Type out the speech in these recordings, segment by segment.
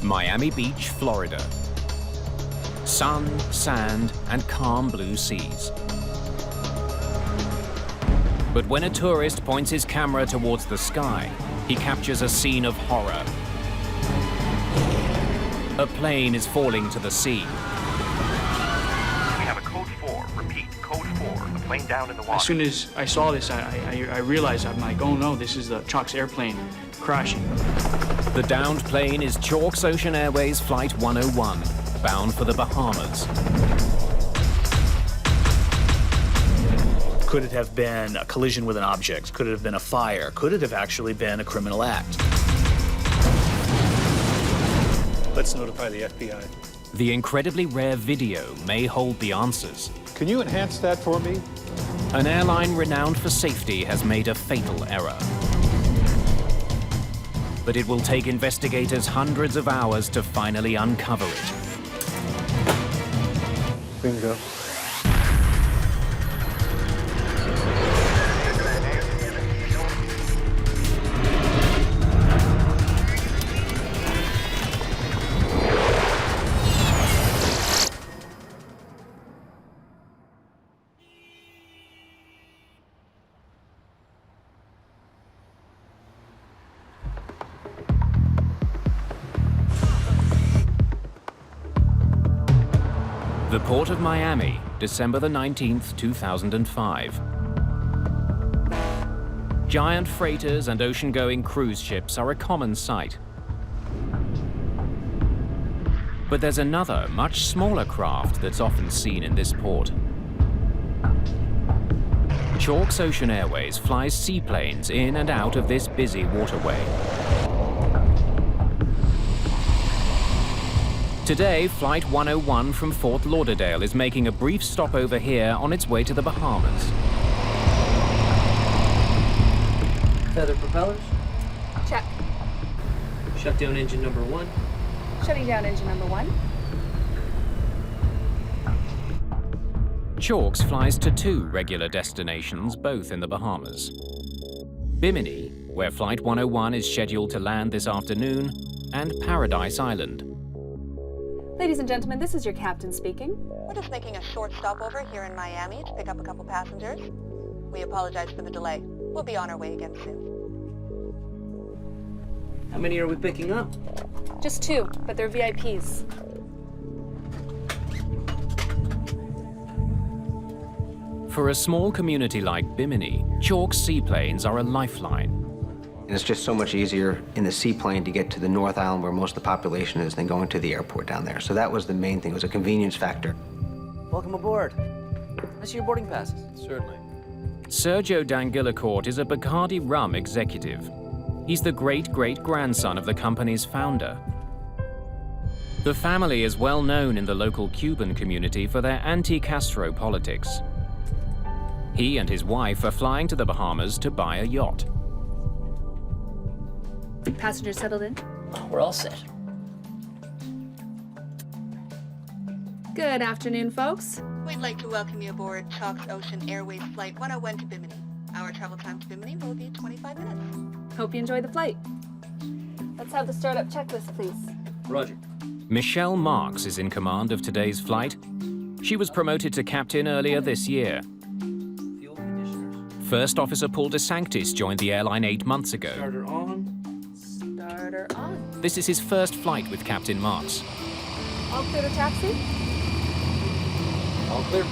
Miami Beach, Florida. Sun, sand, and calm blue seas. But when a tourist points his camera towards the sky, he captures a scene of horror. A plane is falling to the sea. We have a code 4. Repeat, code 4. The plane down in the water. As soon as I saw this, I realized, I'm like, oh no, this is the Chalk's airplane crashing. The downed plane is Chalk's Ocean Airways Flight 101, bound for the Bahamas. Could it have been a collision with an object? Could it have been a fire? Could it have actually been a criminal act? Let's notify the FBI. The incredibly rare video may hold the answers. Can you enhance that for me? An airline renowned for safety has made a fatal error. But it will take investigators hundreds of hours to finally uncover it. Bingo. The Port of Miami, December the 19th, 2005. Giant freighters and ocean-going cruise ships are a common sight. But there's another, much smaller craft that's often seen in this port. Chalk's Ocean Airways flies seaplanes in and out of this busy waterway. Today, Flight 101 from Fort Lauderdale is making a brief stopover here on its way to the Bahamas. Feather propellers. Check. Shut down engine number 1. Shutting down engine number 1. Chalk's flies to 2 regular destinations, both in the Bahamas. Bimini, where Flight 101 is scheduled to land this afternoon, and Paradise Island. Ladies and gentlemen, this is your captain speaking. We're just making a short stopover here in Miami to pick up a couple passengers. We apologize for the delay. We'll be on our way again soon. How many are we picking up? Just 2, but they're VIPs. For a small community like Bimini, Chalk's seaplanes are a lifeline. And it's just so much easier in the seaplane to get to the North Island where most of the population is than going to the airport down there. So that was the main thing. It was a convenience factor. Welcome aboard. I see your boarding passes. Certainly. Sergio Dangillacourt is a Bacardi rum executive. He's the great-great-grandson of the company's founder. The family is well known in the local Cuban community for their anti-Castro politics. He and his wife are flying to the Bahamas to buy a yacht. Passengers settled in? We're all set. Good afternoon, folks. We'd like to welcome you aboard Chalk's Ocean Airways Flight 101 to Bimini. Our travel time to Bimini will be 25 minutes. Hope you enjoy the flight. Let's have the startup checklist, please. Roger. Michelle Marks is in command of today's flight. She was promoted to captain earlier this year. Fuel conditioners. First Officer Paul DeSanctis joined the airline 8 months ago. Starter on. Starter on. This is his first flight with Captain Marks. All clear to taxi? All clear.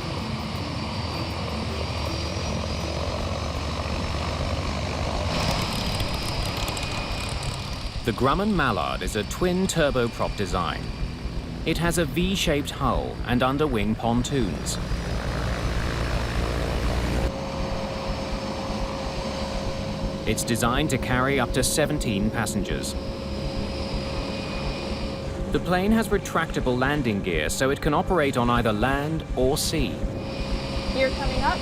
The Grumman Mallard is a twin turboprop design. It has a V-shaped hull and underwing pontoons. It's designed to carry up to 17 passengers. The plane has retractable landing gear, so it can operate on either land or sea. Gear coming up.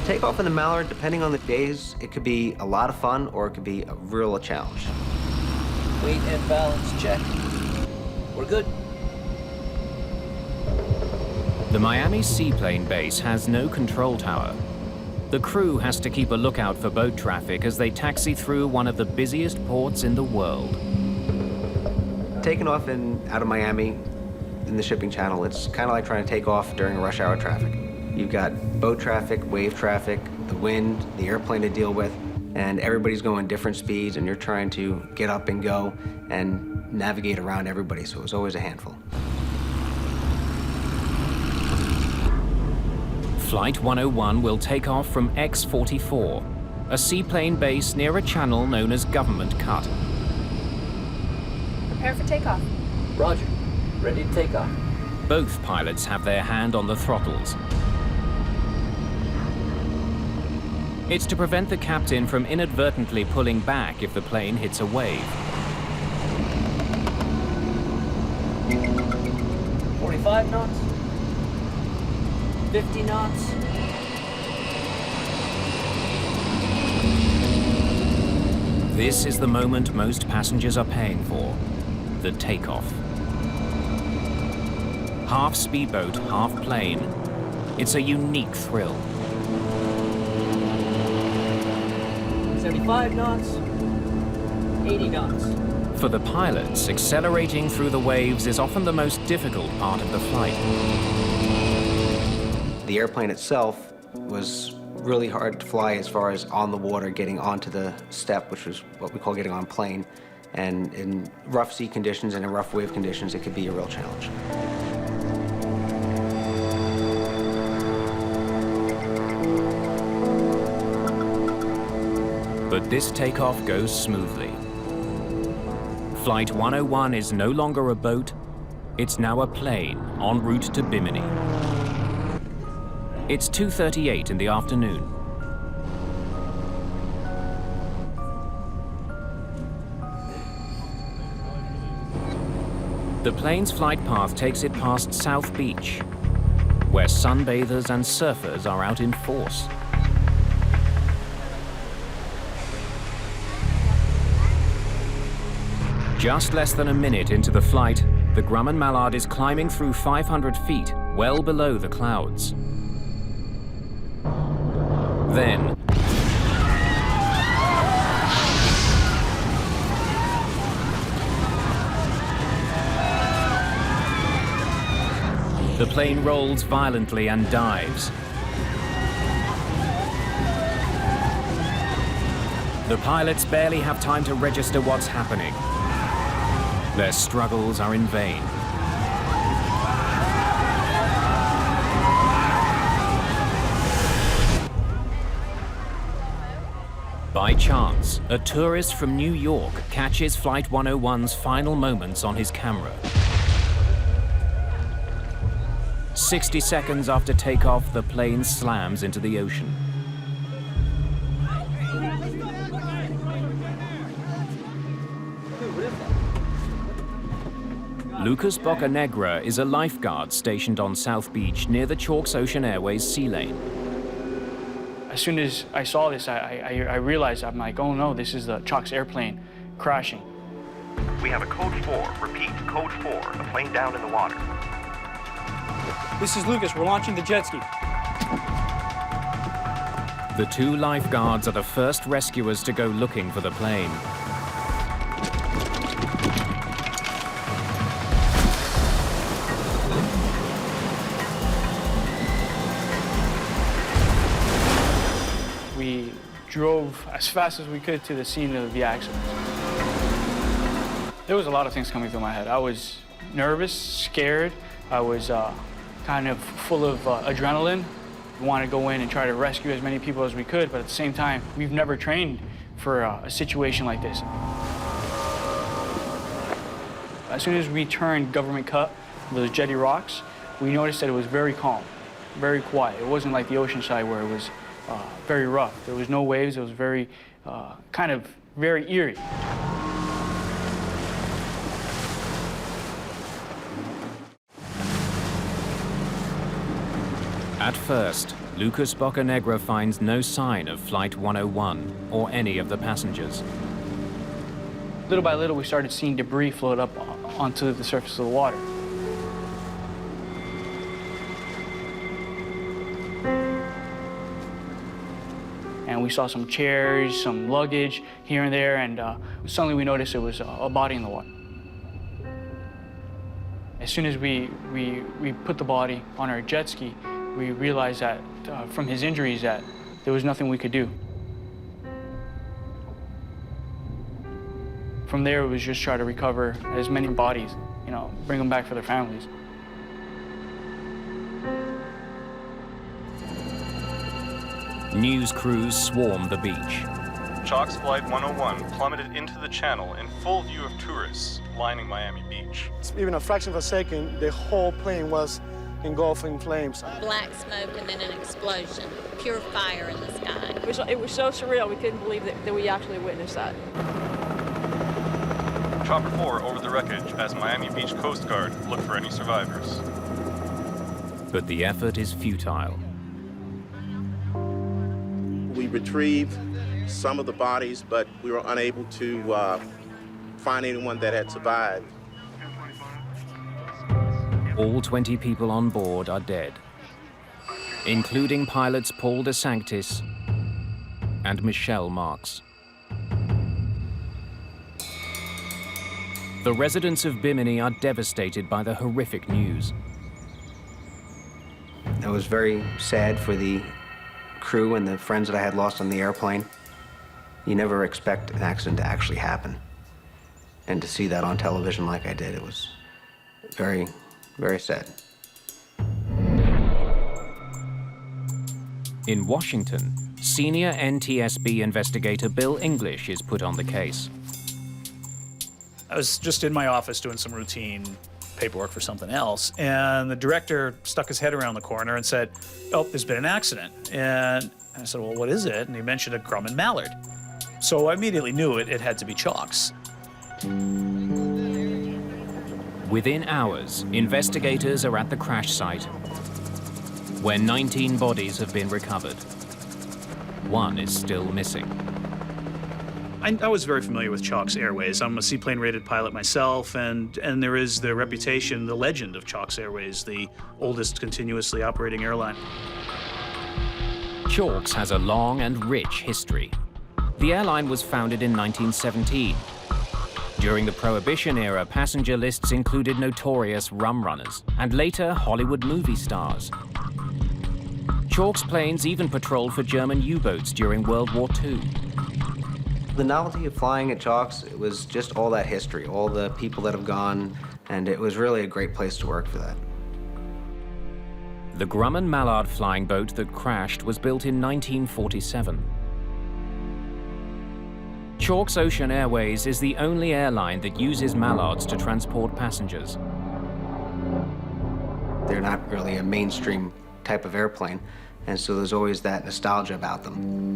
Takeoff in the Mallard, depending on the days, it could be a lot of fun or it could be a real challenge. Weight and balance check. We're good. The Miami seaplane base has no control tower. The crew has to keep a lookout for boat traffic as they taxi through one of the busiest ports in the world. Taking off out of Miami in the shipping channel, it's kind of like trying to take off during rush hour traffic. You've got boat traffic, wave traffic, the wind, the airplane to deal with, and everybody's going different speeds, and you're trying to get up and go and navigate around everybody, so it was always a handful. Flight 101 will take off from X-44, a seaplane base near a channel known as Government Cut. Prepare for takeoff. Roger. Ready to take off. Both pilots have their hand on the throttles. It's to prevent the captain from inadvertently pulling back if the plane hits a wave. 45 knots. 50 knots. This is the moment most passengers are paying for, the takeoff. Half speedboat, half plane. It's a unique thrill. 75 knots. 80 knots. For the pilots, accelerating through the waves is often the most difficult part of the flight. The airplane itself was really hard to fly as far as on the water, getting onto the step, which was what we call getting on plane. And in rough sea conditions and in rough wave conditions, it could be a real challenge. But this takeoff goes smoothly. Flight 101 is no longer a boat, it's now a plane en route to Bimini. It's 2:38 in the afternoon. The plane's flight path takes it past South Beach, where sunbathers and surfers are out in force. Just less than a minute into the flight, the Grumman Mallard is climbing through 500 feet, well below the clouds. Then, the plane rolls violently and dives. The pilots barely have time to register what's happening. Their struggles are in vain. By chance, a tourist from New York catches Flight 101's final moments on his camera. 60 seconds after takeoff, the plane slams into the ocean. Lucas Bocanegra is a lifeguard stationed on South Beach near the Chalks Ocean Airways sea lane. As soon as I saw this, I realized, I'm like, oh no, this is the Chalks airplane crashing. We have a code 4. Repeat, code 4. A plane down in the water. This is Lucas. We're launching the jet ski. The two lifeguards are the first rescuers to go looking for the plane. We drove as fast as we could to the scene of the accident. There was a lot of things coming through my head. I was nervous, scared. I was kind of full of adrenaline. We wanted to go in and try to rescue as many people as we could, but at the same time, we've never trained for a situation like this. As soon as we turned Government Cut, those jetty rocks, we noticed that it was very calm, very quiet. It wasn't like the ocean side where it was very rough. There was no waves. It was very, kind of very eerie. At first, Lucas Bocanegra finds no sign of Flight 101 or any of the passengers. Little by little, we started seeing debris float up onto the surface of the water. and we saw some chairs, some luggage here and there, and suddenly we noticed it was a body in the water. As soon as we put the body on our jet ski, we realized that from his injuries that there was nothing we could do. From there, it was just try to recover as many bodies, you know, bring them back for their families. News crews swarmed the beach. Chalk's Flight 101 plummeted into the channel in full view of tourists lining Miami Beach. Even a fraction of a second, the whole plane was engulfed in flames. Black smoke and then an explosion. Pure fire in the sky. It was so surreal, we couldn't believe that we actually witnessed that. Chopper 4 over the wreckage as Miami Beach Coast Guard look for any survivors. But the effort is futile. We retrieved some of the bodies, but we were unable to find anyone that had survived. All 20 people on board are dead, including pilots Paul de Sanctis and Michelle Marks. The residents of Bimini are devastated by the horrific news. I was very sad for the crew and the friends that I had lost on the airplane. You never expect an accident to actually happen. And to see that on television like I did, it was very, very sad. In Washington, senior NTSB investigator Bill English is put on the case. I was just in my office doing some routine paperwork for something else, and the director stuck his head around the corner and said, "Oh, there's been an accident." And I said, "Well, what is it?" And he mentioned a Grumman Mallard. So I immediately knew it had to be Chalk's. Within hours, investigators are at the crash site, where 19 bodies have been recovered. One is still missing. I was very familiar with Chalk's Airways. I'm a seaplane-rated pilot myself, and there is the reputation, the legend of Chalk's Airways, the oldest continuously operating airline. Chalk's has a long and rich history. The airline was founded in 1917. During the Prohibition era, passenger lists included notorious rum runners and later Hollywood movie stars. Chalk's planes even patrolled for German U-boats during World War II. The novelty of flying at Chalk's, it was just all that history, all the people that have gone, and it was really a great place to work for that. The Grumman Mallard flying boat that crashed was built in 1947. Chalk's Ocean Airways is the only airline that uses Mallards to transport passengers. They're not really a mainstream type of airplane, and so there's always that nostalgia about them.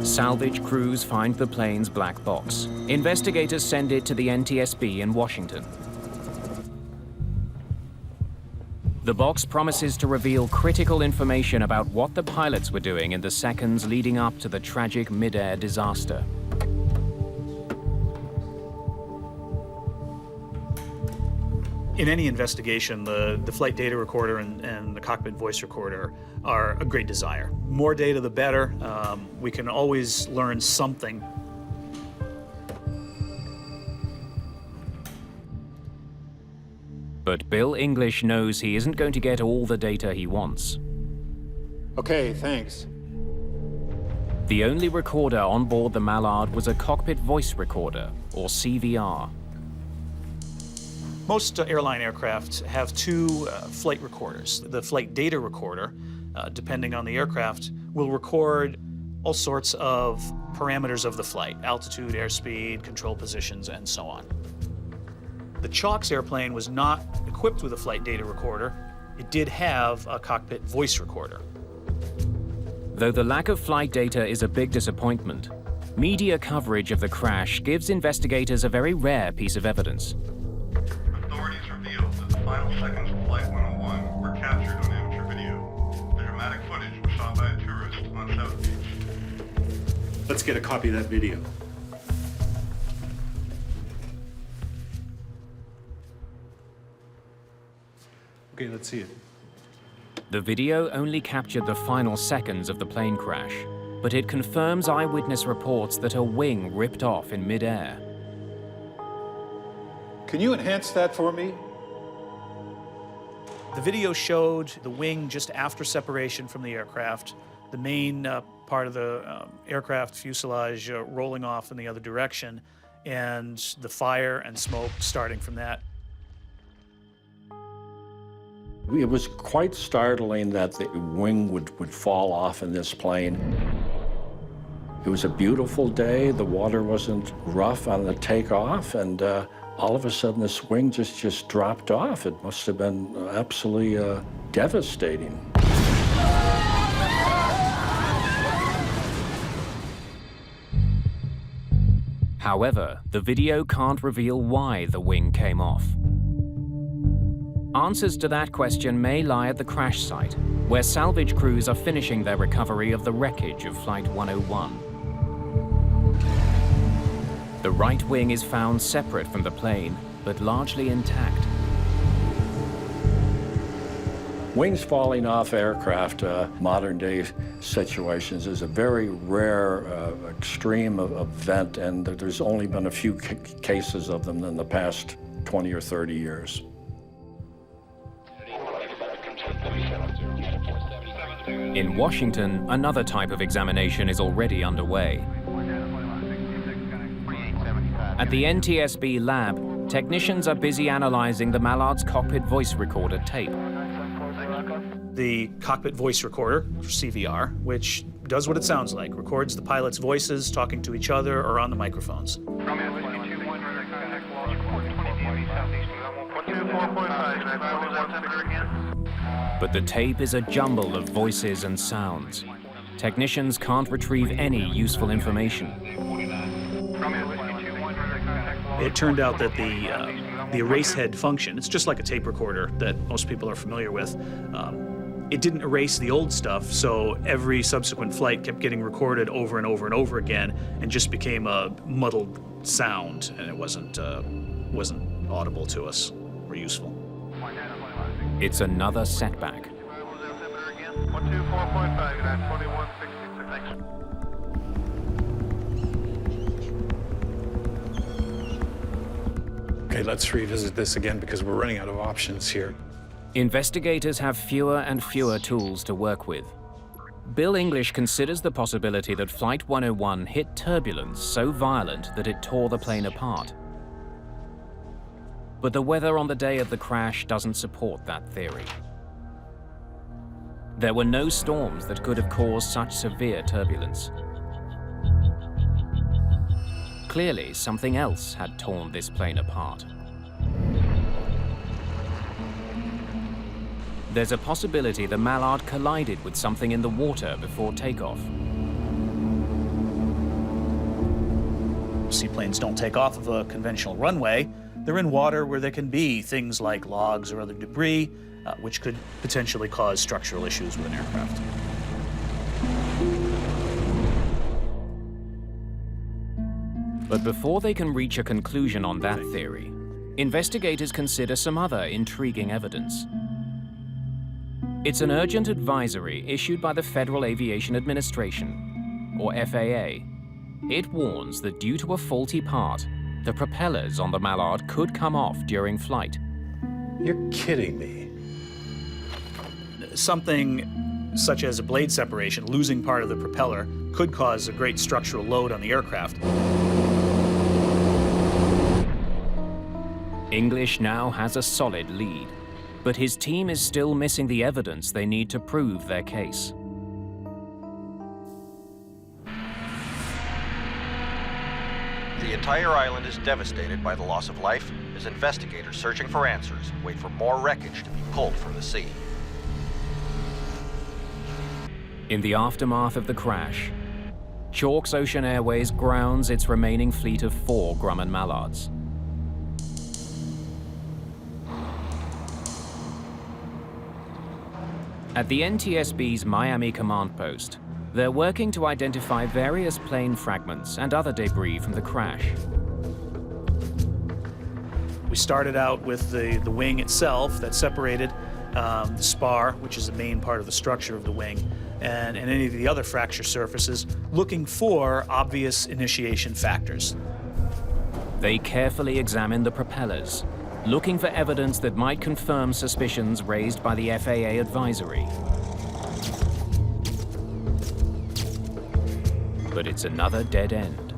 Salvage crews find the plane's black box. Investigators send it to the NTSB in Washington. The box promises to reveal critical information about what the pilots were doing in the seconds leading up to the tragic mid-air disaster. In any investigation, the flight data recorder and the cockpit voice recorder are a great desire. More data, the better. We can always learn something. But Bill English knows he isn't going to get all the data he wants. Okay, thanks. The only recorder on board the Mallard was a cockpit voice recorder, or CVR. Most airline aircraft have two flight recorders. The flight data recorder, depending on the aircraft, will record all sorts of parameters of the flight: altitude, airspeed, control positions, and so on. The Chalk's airplane was not equipped with a flight data recorder. It did have a cockpit voice recorder. Though the lack of flight data is a big disappointment, media coverage of the crash gives investigators a very rare piece of evidence. Authorities revealed that the final seconds of Flight 101 were captured on amateur video. The dramatic footage was shot by a tourist on South Beach. Let's get a copy of that video. Okay, let's see it. The video only captured the final seconds of the plane crash, but it confirms eyewitness reports that a wing ripped off in mid-air. Can you enhance that for me? The video showed the wing just after separation from the aircraft, the main part of the aircraft fuselage rolling off in the other direction, and the fire and smoke starting from that. It was quite startling that the wing would fall off in this plane. It was a beautiful day. The water wasn't rough on the takeoff, and all of a sudden this wing just dropped off. It must have been absolutely devastating. However, the video can't reveal why the wing came off. Answers to that question may lie at the crash site, where salvage crews are finishing their recovery of the wreckage of Flight 101. The right wing is found separate from the plane, but largely intact. Wings falling off aircraft, modern-day situations, is a very rare, extreme event, and there's only been a few cases of them in the past 20 or 30 years. In Washington, another type of examination is already underway. At the NTSB lab, technicians are busy analyzing the Mallard's cockpit voice recorder tape. The cockpit voice recorder, or CVR, which does what it sounds like, records the pilots' voices talking to each other or on the microphones. But the tape is a jumble of voices and sounds. Technicians can't retrieve any useful information. It turned out that the erase head function, it's just like a tape recorder that most people are familiar with. It didn't erase the old stuff, so every subsequent flight kept getting recorded over and over and over again, and just became a muddled sound, and it wasn't audible to us or useful. It's another setback. Okay, let's revisit this again because we're running out of options here. Investigators have fewer and fewer tools to work with. Bill English considers the possibility that Flight 101 hit turbulence so violent that it tore the plane apart. But the weather on the day of the crash doesn't support that theory. There were no storms that could have caused such severe turbulence. Clearly, something else had torn this plane apart. There's a possibility the Mallard collided with something in the water before takeoff. Seaplanes don't take off of a conventional runway. They're in water where there can be things like logs or other debris, which could potentially cause structural issues with an aircraft. But before they can reach a conclusion on that theory, investigators consider some other intriguing evidence. It's an urgent advisory issued by the Federal Aviation Administration, or FAA. It warns that due to a faulty part, the propellers on the Mallard could come off during flight. You're kidding me. Something such as a blade separation, losing part of the propeller, could cause a great structural load on the aircraft. English now has a solid lead, but his team is still missing the evidence they need to prove their case. The entire island is devastated by the loss of life as investigators searching for answers wait for more wreckage to be pulled from the sea. In the aftermath of the crash, Chalk's Ocean Airways grounds its remaining fleet of 4 Grumman Mallards. At the NTSB's Miami command post, they're working to identify various plane fragments and other debris from the crash. We started out with the wing itself that separated. spar, which is the main part of the structure of the wing, and any of the other fracture surfaces, looking for obvious initiation factors. They carefully examine the propellers, looking for evidence that might confirm suspicions raised by the FAA advisory. But it's another dead end.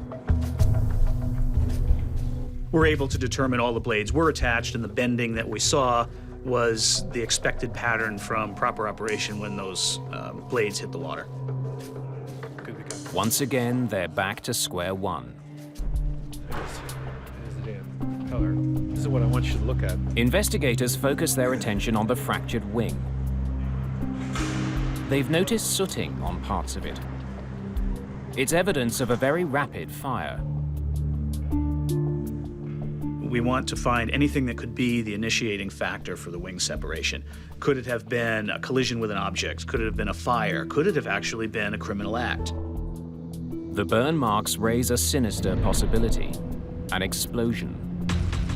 We're able to determine all the blades were attached, and the bending that we saw was the expected pattern from proper operation when those blades hit the water. Once again, they're back to square one. Color. This is what I want you to look at. Investigators focus their attention on the fractured wing. They've noticed sooting on parts of it. It's evidence of a very rapid fire. We want to find anything that could be the initiating factor for the wing separation. Could it have been a collision with an object? Could it have been a fire? Could it have actually been a criminal act? The burn marks raise a sinister possibility. An explosion.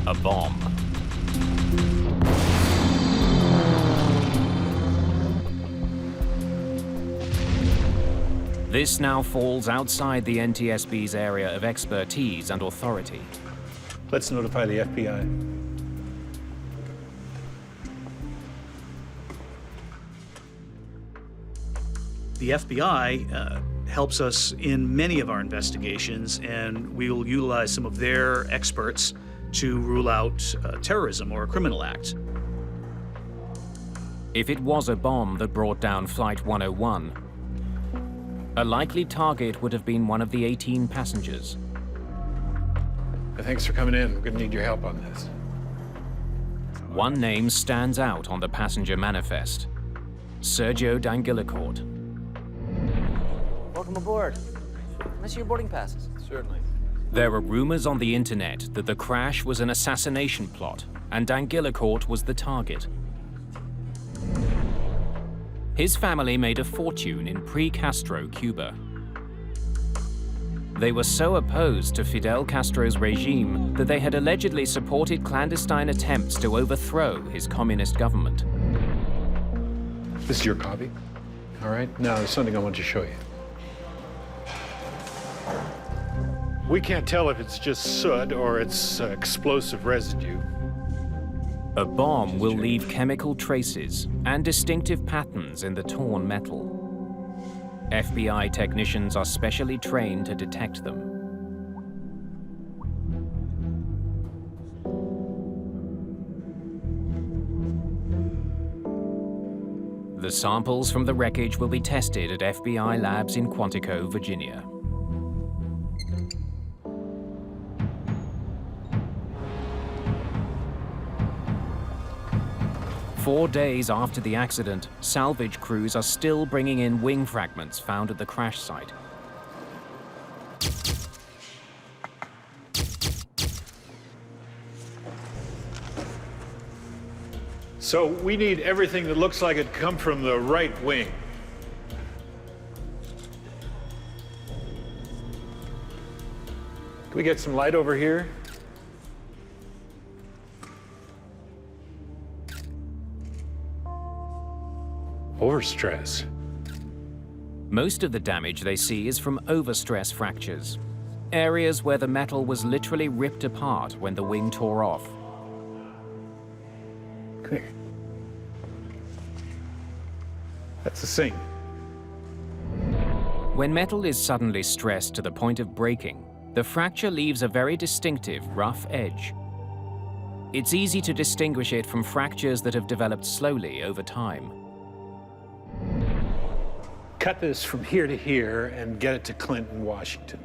A bomb. This now falls outside the NTSB's area of expertise and authority. Let's notify the FBI. The FBI helps us in many of our investigations, and we will utilize some of their experts to rule out terrorism or a criminal act. If it was a bomb that brought down Flight 101, a likely target would have been one of the 18 passengers. Thanks for coming in. We're going to need your help on this. One name stands out on the passenger manifest. Sergio D'Angelicourt. Welcome aboard. Can I see your boarding passes? Certainly. There are rumors on the internet that the crash was an assassination plot, and D'Angelicourt was the target. His family made a fortune in pre-Castro Cuba. They were so opposed to Fidel Castro's regime that they had allegedly supported clandestine attempts to overthrow his communist government. This is your copy? All right. Now, there's something I want to show you. We can't tell if it's just soot or it's explosive residue. A bomb will leave chemical traces and distinctive patterns in the torn metal. FBI technicians are specially trained to detect them. The samples from the wreckage will be tested at FBI labs in Quantico, Virginia. Four days after the accident, salvage crews are still bringing in wing fragments found at the crash site. So we need everything that looks like it come from the right wing. Can we get some light over here? Overstress. Most of the damage they see is from overstress fractures, areas where the metal was literally ripped apart when the wing tore off. Come here. That's the sink. When metal is suddenly stressed to the point of breaking, the fracture leaves a very distinctive rough edge. It's easy to distinguish it from fractures that have developed slowly over time. Cut this from here to here and get it to Clinton, Washington.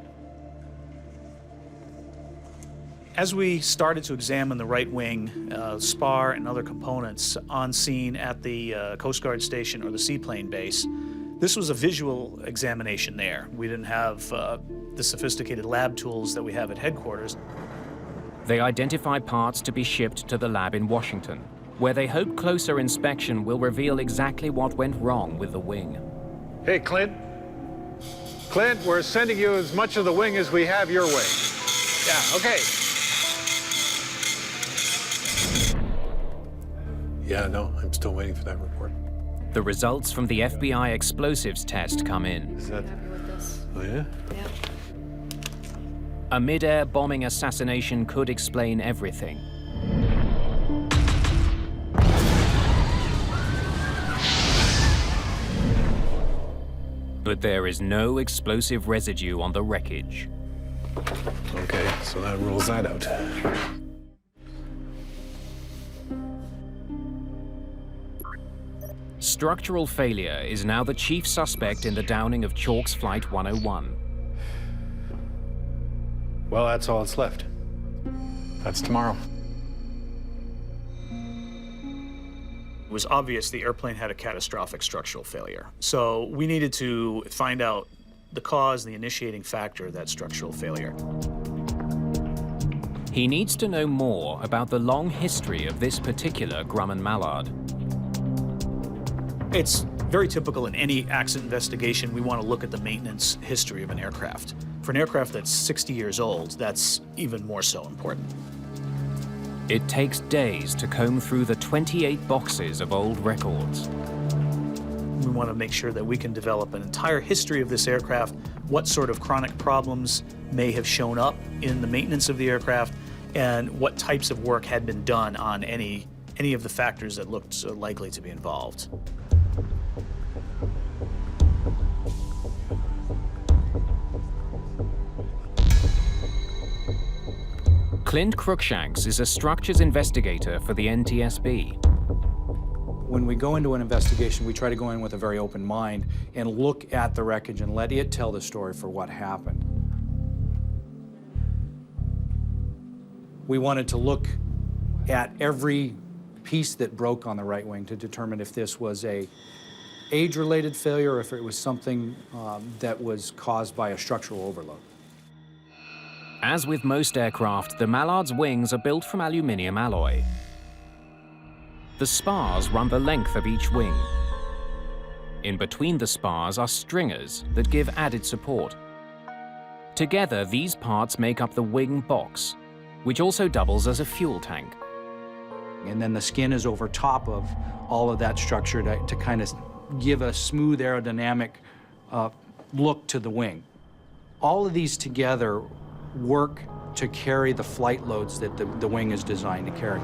As we started to examine the right wing, spar and other components on scene at the Coast Guard station or the seaplane base, this was a visual examination there. We didn't have the sophisticated lab tools that we have at headquarters. They identify parts to be shipped to the lab in Washington, where they hope closer inspection will reveal exactly what went wrong with the wing. Hey, Clint. Clint, we're sending you as much of the wing as we have your way. Yeah, okay. Yeah, no, I'm still waiting for that report. The results from the FBI explosives test come in. Is that... Happy with this? Oh, yeah? Yeah. A mid-air bombing assassination could explain everything. But there is no explosive residue on the wreckage. Okay, so that rules that out. Structural failure is now the chief suspect in the downing of Chalk's Flight 101. Well, that's all that's left. That's tomorrow. It was obvious the airplane had a catastrophic structural failure. So we needed to find out the cause, the initiating factor of that structural failure. He needs to know more about the long history of this particular Grumman Mallard. It's very typical in any accident investigation. We want to look at the maintenance history of an aircraft. For an aircraft that's 60 years old, that's even more so important. It takes days to comb through the 28 boxes of old records. We want to make sure that we can develop an entire history of this aircraft, what sort of chronic problems may have shown up in the maintenance of the aircraft, and what types of work had been done on any of the factors that looked likely to be involved. Clint Cruikshanks is a structures investigator for the NTSB. When we go into an investigation, we try to go in with a very open mind and look at the wreckage and let it tell the story for what happened. We wanted to look at every piece that broke on the right wing to determine if this was a age-related failure or if it was something that was caused by a structural overload. As with most aircraft, the Mallard's wings are built from aluminium alloy. The spars run the length of each wing. In between the spars are stringers that give added support. Together, these parts make up the wing box, which also doubles as a fuel tank. And then the skin is over top of all of that structure to kind of give a smooth aerodynamic look to the wing. All of these together work to carry the flight loads that the wing is designed to carry.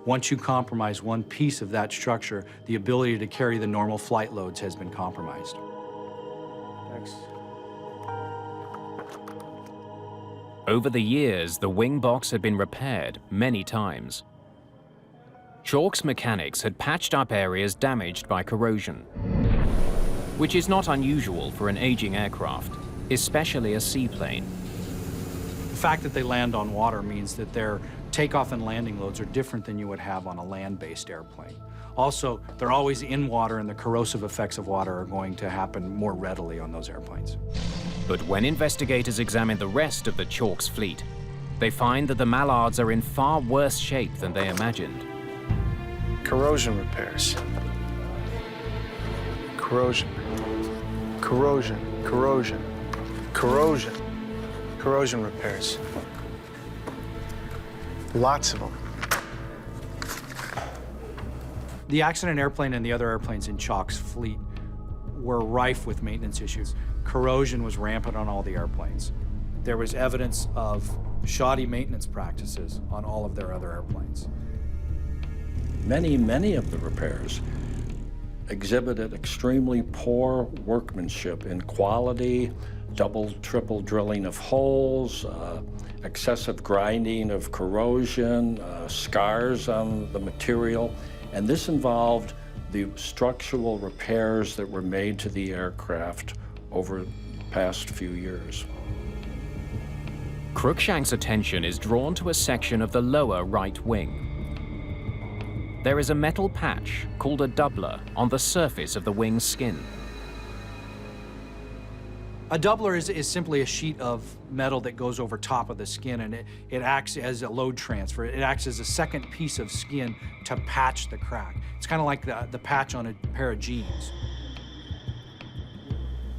Once you compromise one piece of that structure, the ability to carry the normal flight loads has been compromised. Thanks. Over the years, the wing box had been repaired many times. Chalk's mechanics had patched up areas damaged by corrosion, which is not unusual for an aging aircraft, especially a seaplane. The fact that they land on water means that their takeoff and landing loads are different than you would have on a land-based airplane. Also, they're always in water, and the corrosive effects of water are going to happen more readily on those airplanes. But when investigators examine the rest of the Chalk's fleet, they find that the Mallards are in far worse shape than they imagined. Corrosion repairs. Corrosion. Corrosion. Corrosion. Corrosion. Corrosion repairs. Lots of them. The accident airplane and the other airplanes in Chalk's fleet were rife with maintenance issues. Corrosion was rampant on all the airplanes. There was evidence of shoddy maintenance practices on all of their other airplanes. Many of the repairs exhibited extremely poor workmanship in quality, double, triple drilling of holes, excessive grinding of corrosion, scars on the material. And this involved the structural repairs that were made to the aircraft over the past few years. Cruikshank's attention is drawn to a section of the lower right wing. There is a metal patch called a doubler on the surface of the wing's skin. A doubler is simply a sheet of metal that goes over top of the skin, and it acts as a load transfer. It acts as a second piece of skin to patch the crack. It's kind of like the patch on a pair of jeans.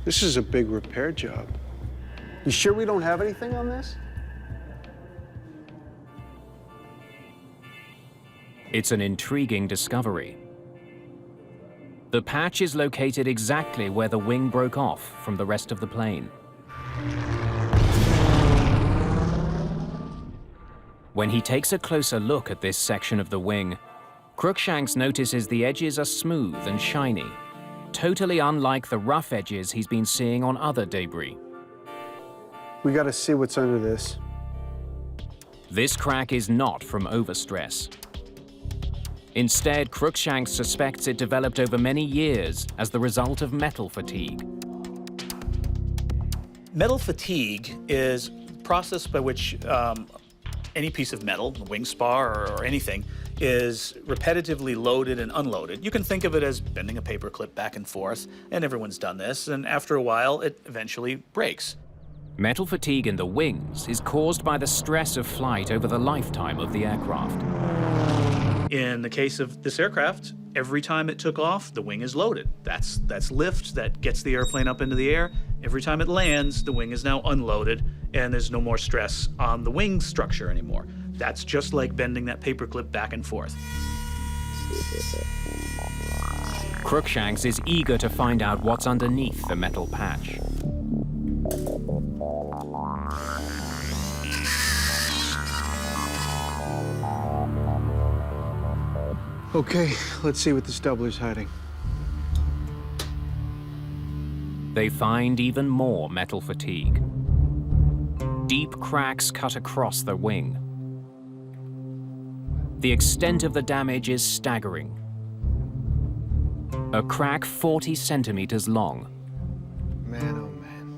This is a big repair job. You sure we don't have anything on this? It's an intriguing discovery. The patch is located exactly where the wing broke off from the rest of the plane. When he takes a closer look at this section of the wing, Cruikshanks notices the edges are smooth and shiny, totally unlike the rough edges he's been seeing on other debris. We got to see what's under this. This crack is not from overstress. Instead, Cruikshanks suspects it developed over many years as the result of metal fatigue. Metal fatigue is a process by which any piece of metal, a wing spar or anything, is repetitively loaded and unloaded. You can think of it as bending a paper clip back and forth, and everyone's done this, and after a while, it eventually breaks. Metal fatigue in the wings is caused by the stress of flight over the lifetime of the aircraft. In the case of this aircraft, every time it took off, the wing is loaded. That's lift that gets the airplane up into the air. Every time it lands, the wing is now unloaded, and there's no more stress on the wing structure anymore. That's just like bending that paperclip back and forth. Cruikshanks is eager to find out what's underneath the metal patch. Okay, let's see what this doubler's hiding. They find even more metal fatigue. Deep cracks cut across the wing. The extent of the damage is staggering. A crack 40 centimeters long. Man, oh man.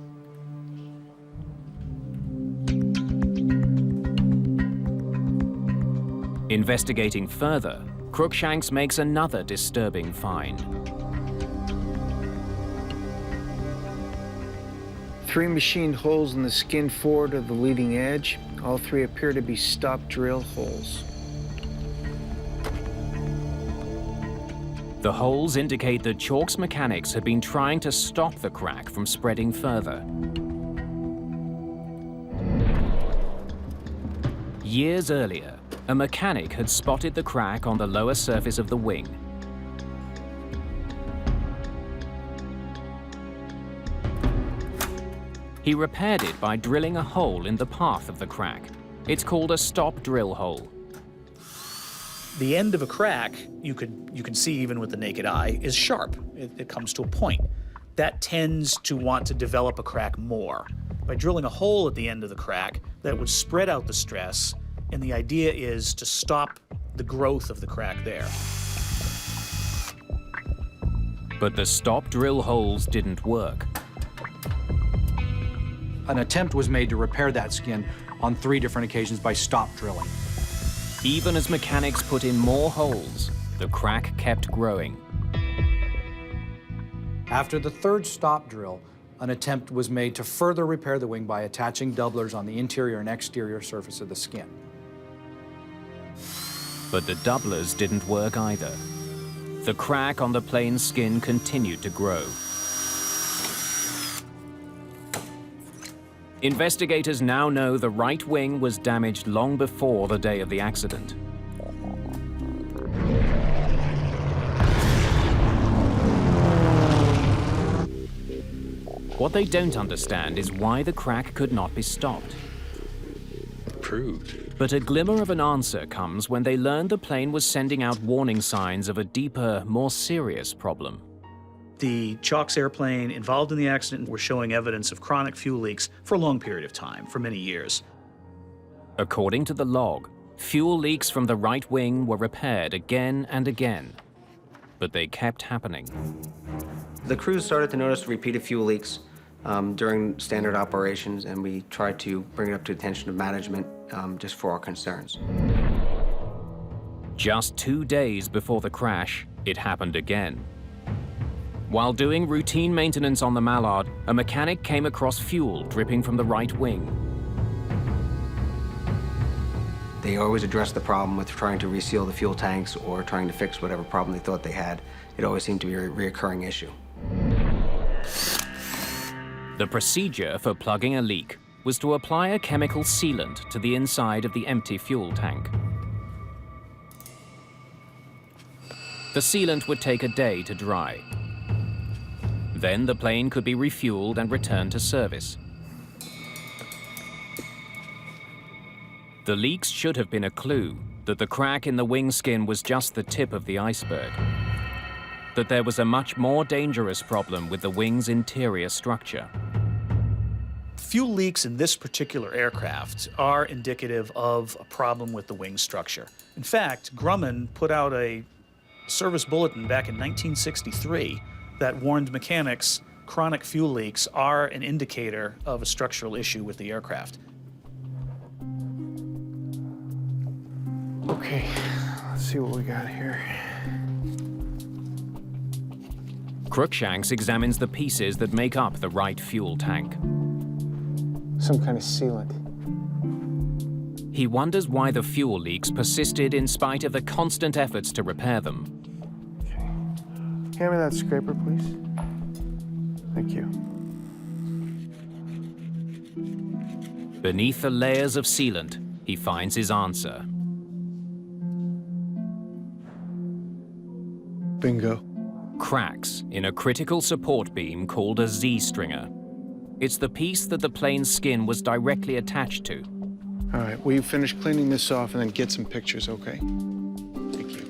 Investigating further, Cruikshanks makes another disturbing find. 3 machined holes in the skin forward of the leading edge. All 3 appear to be stop drill holes. The holes indicate that Chalk's mechanics had been trying to stop the crack from spreading further. Years earlier, a mechanic had spotted the crack on the lower surface of the wing. He repaired it by drilling a hole in the path of the crack. It's called a stop drill hole. The end of a crack, you can see even with the naked eye, is sharp. It comes to a point. That tends to want to develop a crack more. By drilling a hole at the end of the crack, that would spread out the stress, and the idea is to stop the growth of the crack there. But the stop drill holes didn't work. An attempt was made to repair that skin on 3 different occasions by stop drilling. Even as mechanics put in more holes, the crack kept growing. After the 3rd stop drill, an attempt was made to further repair the wing by attaching doublers on the interior and exterior surface of the skin. But the doublers didn't work either. The crack on the plane's skin continued to grow. Investigators now know the right wing was damaged long before the day of the accident. What they don't understand is why the crack could not be stopped. Approved. But a glimmer of an answer comes when they learn the plane was sending out warning signs of a deeper, more serious problem. The Chalk's airplane involved in the accident were showing evidence of chronic fuel leaks for a long period of time, for many years. According to the log, fuel leaks from the right wing were repaired again and again, but they kept happening. The crews started to notice repeated fuel leaks during standard operations, and we tried to bring it up to the attention of management just for our concerns. Just 2 days before the crash, it happened again. While doing routine maintenance on the Mallard, a mechanic came across fuel dripping from the right wing. They always addressed the problem with trying to reseal the fuel tanks or trying to fix whatever problem they thought they had. It always seemed to be a reoccurring issue. The procedure for plugging a leak was to apply a chemical sealant to the inside of the empty fuel tank. The sealant would take a day to dry. Then the plane could be refueled and returned to service. The leaks should have been a clue that the crack in the wing skin was just the tip of the iceberg, that there was a much more dangerous problem with the wing's interior structure. Fuel leaks in this particular aircraft are indicative of a problem with the wing structure. In fact, Grumman put out a service bulletin back in 1963 that warned mechanics chronic fuel leaks are an indicator of a structural issue with the aircraft. Okay, let's see what we got here. Cruikshanks examines the pieces that make up the right fuel tank. Some kind of sealant. He wonders why the fuel leaks persisted in spite of the constant efforts to repair them. Okay. Hand me that scraper, please. Thank you. Beneath the layers of sealant, he finds his answer. Bingo. Cracks in a critical support beam called a Z-stringer. It's the piece that the plane's skin was directly attached to. All right, will you finish cleaning this off and then get some pictures, okay? Thank you.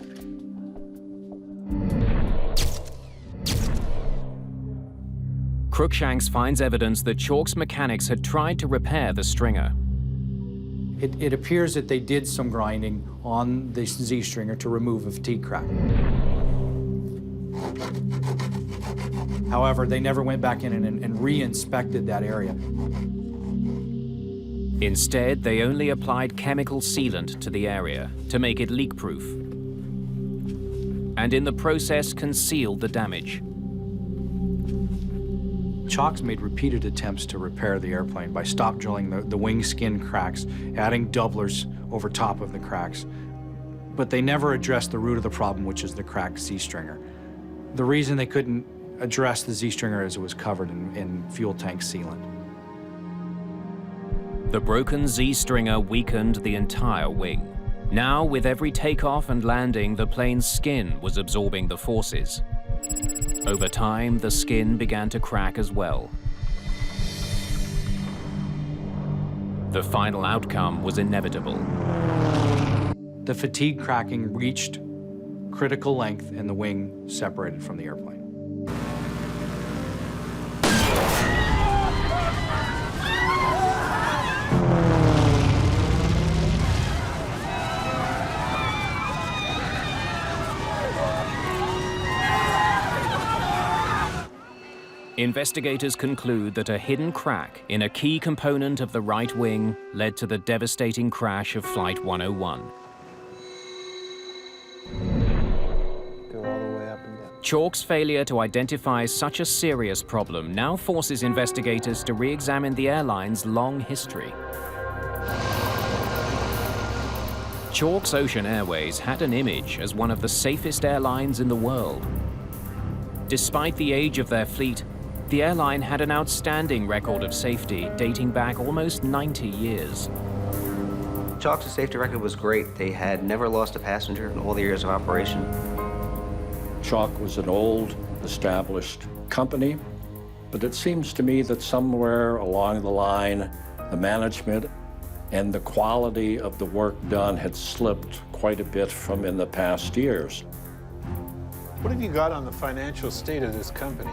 Cruikshanks finds evidence that Chalk's mechanics had tried to repair the stringer. It appears that they did some grinding on the Z-stringer to remove a fatigue crack. However, they never went back in and re-inspected that area. Instead, they only applied chemical sealant to the area to make it leak-proof, and in the process concealed the damage. Chalks made repeated attempts to repair the airplane by stop drilling the wing skin cracks, adding doublers over top of the cracks, but they never addressed the root of the problem, which is the cracked Z-stringer. The reason they couldn't address the Z-stringer is it was covered in fuel tank sealant. The broken Z-stringer weakened the entire wing. Now, with every takeoff and landing, the plane's skin was absorbing the forces. Over time, the skin began to crack as well. The final outcome was inevitable. The fatigue cracking reached critical length and the wing separated from the airplane. Investigators conclude that a hidden crack in a key component of the right wing led to the devastating crash of Flight 101. Go all the way up and down. Chalk's failure to identify such a serious problem now forces investigators to re-examine the airline's long history. Chalk's Ocean Airways had an image as one of the safest airlines in the world. Despite the age of their fleet, the airline had an outstanding record of safety dating back almost 90 years. Chalk's safety record was great. They had never lost a passenger in all the years of operation. Chalk was an old, established company, but it seems to me that somewhere along the line, the management and the quality of the work done had slipped quite a bit from in the past years. What have you got on the financial state of this company?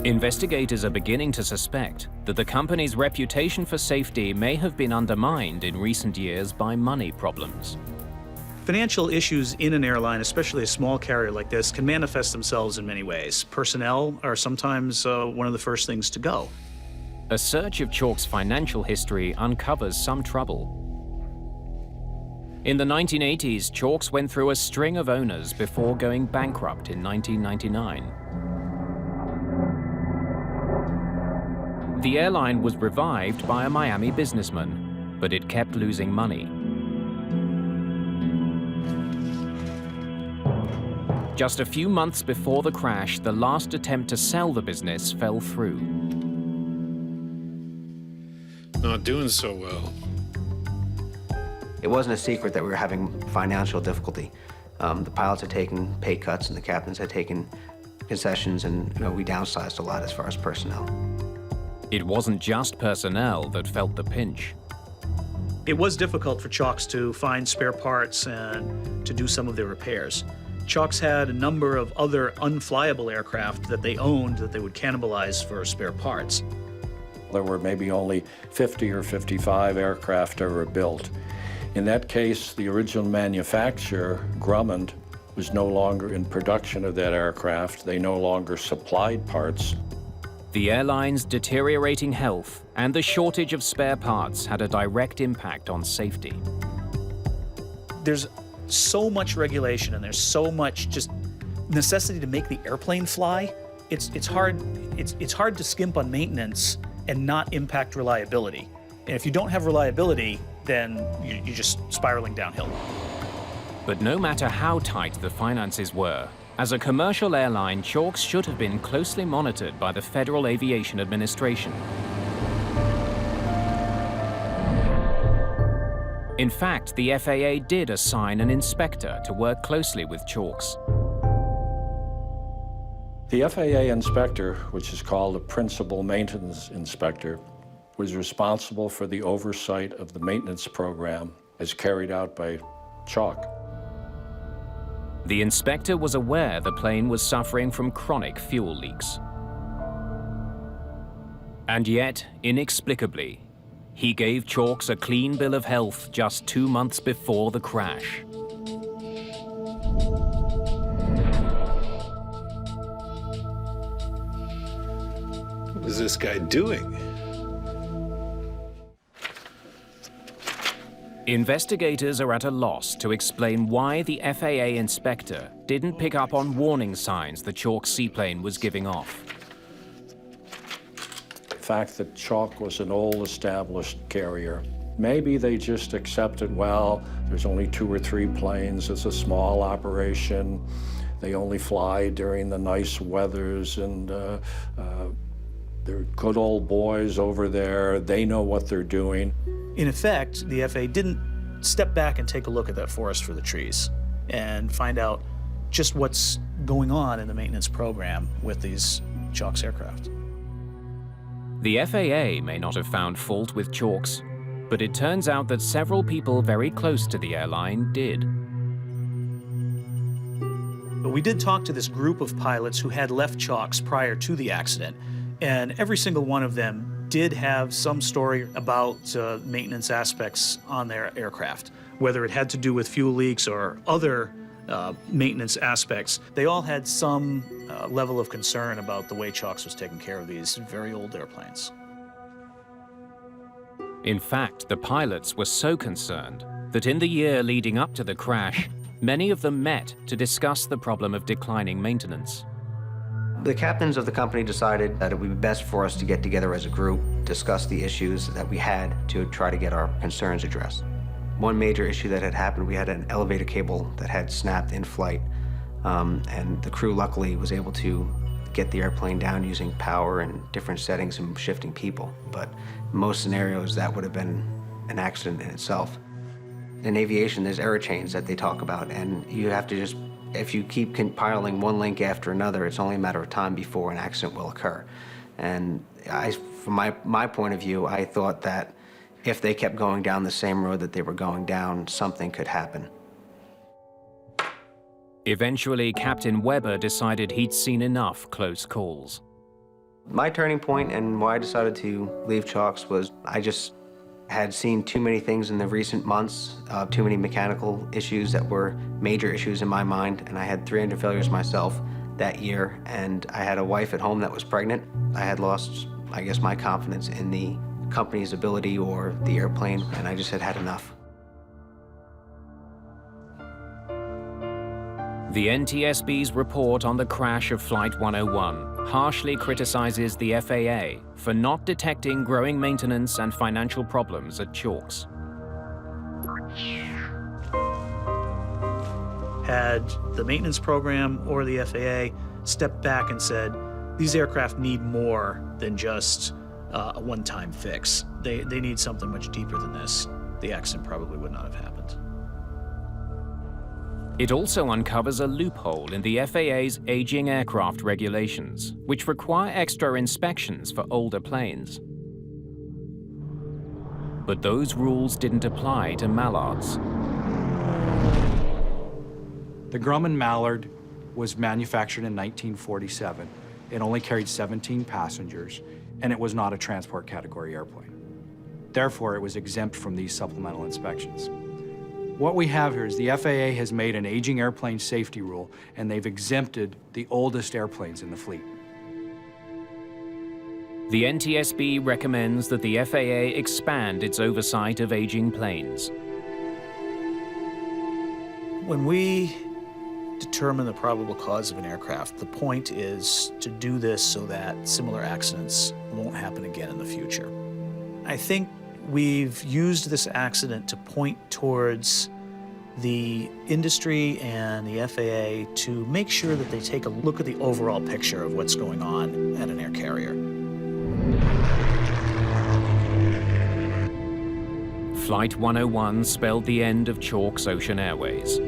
Investigators are beginning to suspect that the company's reputation for safety may have been undermined in recent years by money problems. Financial issues in an airline, especially a small carrier like this, can manifest themselves in many ways. Personnel are sometimes one of the first things to go. A search of Chalk's financial history uncovers some trouble. In the 1980s, Chalk's went through a string of owners before going bankrupt in 1999. The airline was revived by a Miami businessman, but it kept losing money. Just a few months before the crash, the last attempt to sell the business fell through. Not doing so well. It wasn't a secret that we were having financial difficulty. The pilots had taken pay cuts and the captains had taken concessions, and we downsized a lot as far as personnel. It wasn't just personnel that felt the pinch. It was difficult for Chalks to find spare parts and to do some of their repairs. Chalks had a number of other unflyable aircraft that they owned that they would cannibalize for spare parts. There were maybe only 50 or 55 aircraft ever built. In that case, the original manufacturer, Grumman, was no longer in production of that aircraft. They no longer supplied parts. The airline's deteriorating health and the shortage of spare parts had a direct impact on safety. There's so much regulation and there's so much just necessity to make the airplane fly. It's hard to skimp on maintenance and not impact reliability. And if you don't have reliability, then you're just spiraling downhill. But no matter how tight the finances were, as a commercial airline, Chalks should have been closely monitored by the Federal Aviation Administration. In fact, the FAA did assign an inspector to work closely with Chalks. The FAA inspector, which is called a principal maintenance inspector, was responsible for the oversight of the maintenance program as carried out by Chalk. The inspector was aware the plane was suffering from chronic fuel leaks. And yet, inexplicably, he gave Chalks a clean bill of health just 2 months before the crash. What is this guy doing? Investigators are at a loss to explain why the FAA inspector didn't pick up on warning signs the Chalk seaplane was giving off. The fact that Chalk was an old established carrier, maybe they just accepted, well, there's only 2 or 3 planes, it's a small operation, they only fly during the nice weathers, and they're good old boys over there, they know what they're doing. In effect, the FAA didn't step back and take a look at that forest for the trees and find out just what's going on in the maintenance program with these Chalks aircraft. The FAA may not have found fault with Chalks, but it turns out that several people very close to the airline did. But we did talk to this group of pilots who had left Chalks prior to the accident, and every single one of them did have some story about maintenance aspects on their aircraft, whether it had to do with fuel leaks or other maintenance aspects. They all had some level of concern about the way Chalks was taking care of these very old airplanes. In fact, the pilots were so concerned that in the year leading up to the crash, many of them met to discuss the problem of declining maintenance. The captains of the company decided that it would be best for us to get together as a group, discuss the issues that we had to try to get our concerns addressed. One major issue that had happened, we had an elevator cable that had snapped in flight, and the crew luckily was able to get the airplane down using power and different settings and shifting people. But in most scenarios, that would have been an accident in itself. In aviation, there's error chains that they talk about, and you have to just, if you keep compiling one link after another, it's only a matter of time before an accident will occur. And from my point of view, I thought that if they kept going down the same road that they were going down, something could happen. Eventually, Captain Weber decided he'd seen enough close calls. My turning point and why I decided to leave Chalks was I just had seen too many things in the recent months, too many mechanical issues that were major issues in my mind, and I had 3 engine failures myself that year, and I had a wife at home that was pregnant. I had lost, I guess, my confidence in the company's ability or the airplane, and I just had had enough. The NTSB's report on the crash of Flight 101 harshly criticizes the FAA for not detecting growing maintenance and financial problems at Chalks. Had the maintenance program or the FAA stepped back and said, these aircraft need more than just a one-time fix. They need something much deeper than this, the accident probably would not have happened. It also uncovers a loophole in the FAA's aging aircraft regulations, which require extra inspections for older planes. But those rules didn't apply to Mallards. The Grumman Mallard was manufactured in 1947. It only carried 17 passengers, and it was not a transport category airplane. Therefore, it was exempt from these supplemental inspections. What we have here is the FAA has made an aging airplane safety rule, and they've exempted the oldest airplanes in the fleet. The NTSB recommends that the FAA expand its oversight of aging planes. When we determine the probable cause of an aircraft, the point is to do this so that similar accidents won't happen again in the future. I think we've used this accident to point towards the industry and the FAA to make sure that they take a look at the overall picture of what's going on at an air carrier. Flight 101 spelled the end of Chalk's Ocean Airways.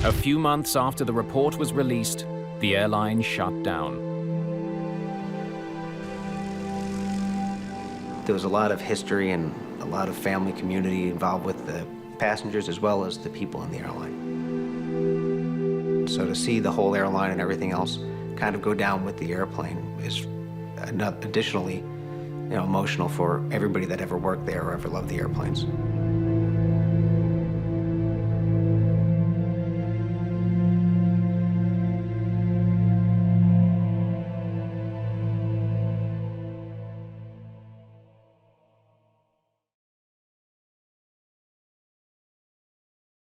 A few months after the report was released, the airline shut down. There was a lot of history and a lot of family community involved with the passengers as well as the people in the airline. So to see the whole airline and everything else kind of go down with the airplane is additionally, emotional for everybody that ever worked there or ever loved the airplanes.